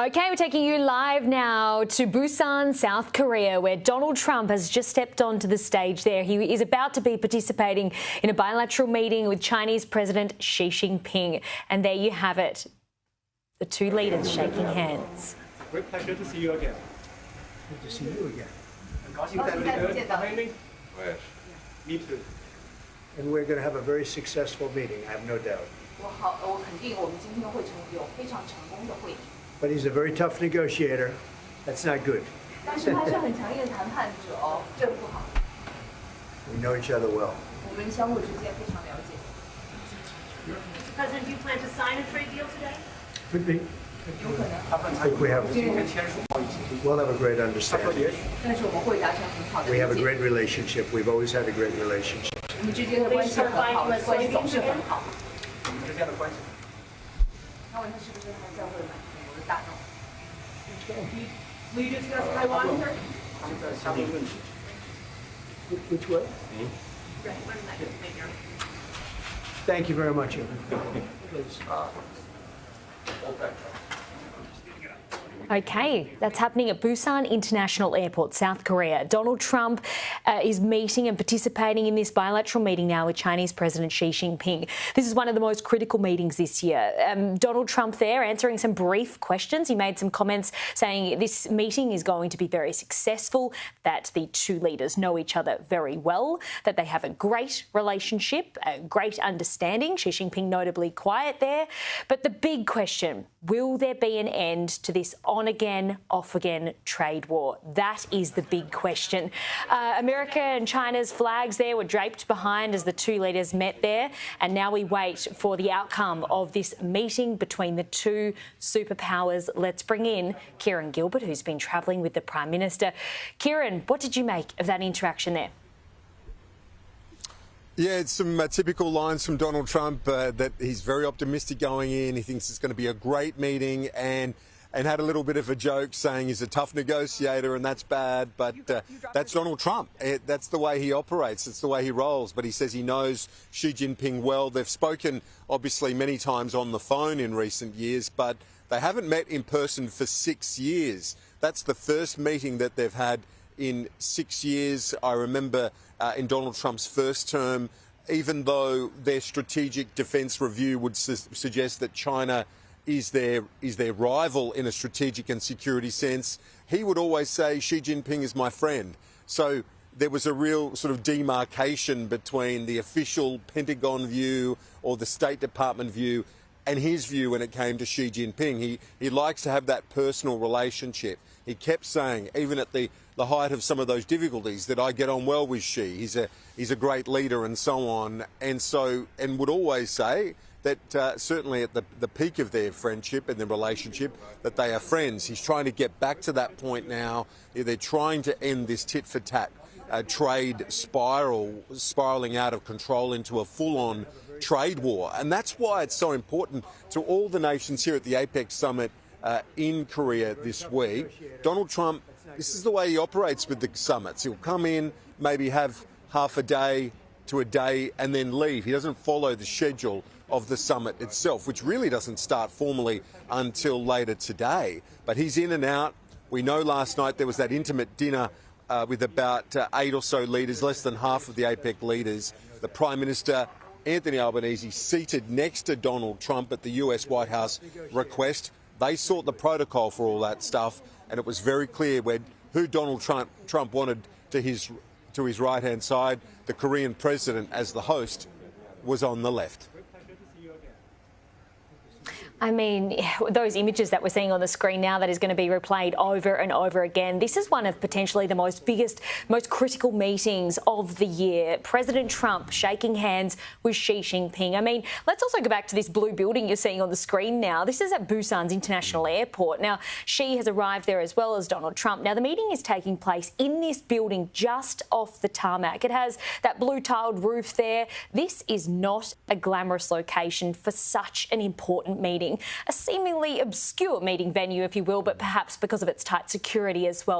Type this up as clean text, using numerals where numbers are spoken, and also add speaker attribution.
Speaker 1: Okay, we're taking you live now to Busan, South Korea, where Donald Trump has just stepped onto the stage there. He is about to be participating in a bilateral meeting with Chinese President Xi Jinping. And there you have it, the two leaders shaking hands.
Speaker 2: Great pleasure to see you again.
Speaker 3: Good to see you again.
Speaker 2: Me too.
Speaker 3: And we're going to have a very successful meeting, I have no doubt. But he's a very tough negotiator. That's not good. We know each other well.
Speaker 4: Mr. President, do you plan to sign a trade deal today?
Speaker 3: Could be. I think we'll have a great understanding. We have a great relationship. We've always had a great relationship.
Speaker 4: Will you discuss Taiwan, sir?
Speaker 3: Which way? Thank you very much, everyone. Please.
Speaker 1: Okay, that's happening at Busan International Airport, South Korea. Donald Trump is meeting and participating in this bilateral meeting now with Chinese President Xi Jinping. This is one of the most critical meetings this year. Donald Trump there answering some brief questions. He made some comments saying this meeting is going to be very successful, that the two leaders know each other very well, that they have a great relationship, a great understanding. Xi Jinping notably quiet there. But the big question, will there be an end to this on-again, off-again trade war? That is the big question. America and China's flags there were draped behind as the two leaders met there, and now we wait for the outcome of this meeting between the two superpowers. Let's bring in Kieran Gilbert, who's been travelling with the Prime Minister. Kieran, what did you make of that interaction there?
Speaker 5: Yeah, it's some typical lines from Donald Trump that he's very optimistic going in. He thinks it's going to be a great meeting and had a little bit of a joke saying he's a tough negotiator and that's bad. But that's Donald Trump. That's the way he operates. It's the way he rolls. But he says he knows Xi Jinping well. They've spoken, obviously, many times on the phone in recent years, but they haven't met in person for 6 years. That's the first meeting that they've had in 6 years. I remember in Donald Trump's first term, even though their strategic defence review would suggest that China is their rival in a strategic and security sense, he would always say Xi Jinping is my friend. So there was a real sort of demarcation between the official Pentagon view or the State Department view and his view when it came to Xi Jinping. He likes to have that personal relationship. He kept saying, even at the height of some of those difficulties, that I get on well with Xi. He's a great leader and so on. And would always say that certainly at the peak of their friendship and their relationship, that they are friends. He's trying to get back to that point now. They're trying to end this tit-for-tat trade spiralling out of control into a full-on trade war. And that's why it's so important to all the nations here at the APEC summit in Korea this week. Donald Trump, this is the way he operates with the summits. He'll come in, maybe have half a day to a day and then leave. He doesn't follow the schedule of the summit itself, which really doesn't start formally until later today. But he's in and out. We know last night there was that intimate dinner with about 8 or so leaders, less than half of the APEC leaders. The Prime Minister, Anthony Albanese, seated next to Donald Trump at the US White House request. They sought the protocol for all that stuff, and it was very clear who Donald Trump wanted to his right-hand side. The Korean president, as the host, was on the left.
Speaker 1: I mean, those images that we're seeing on the screen now that is going to be replayed over and over again. This is one of potentially the most critical meetings of the year. President Trump shaking hands with Xi Jinping. I mean, let's also go back to this blue building you're seeing on the screen now. This is at Busan's International Airport. Now, Xi has arrived there as well as Donald Trump. Now, the meeting is taking place in this building just off the tarmac. It has that blue tiled roof there. This is not a glamorous location for such an important meeting. A seemingly obscure meeting venue, if you will, but perhaps because of its tight security as well.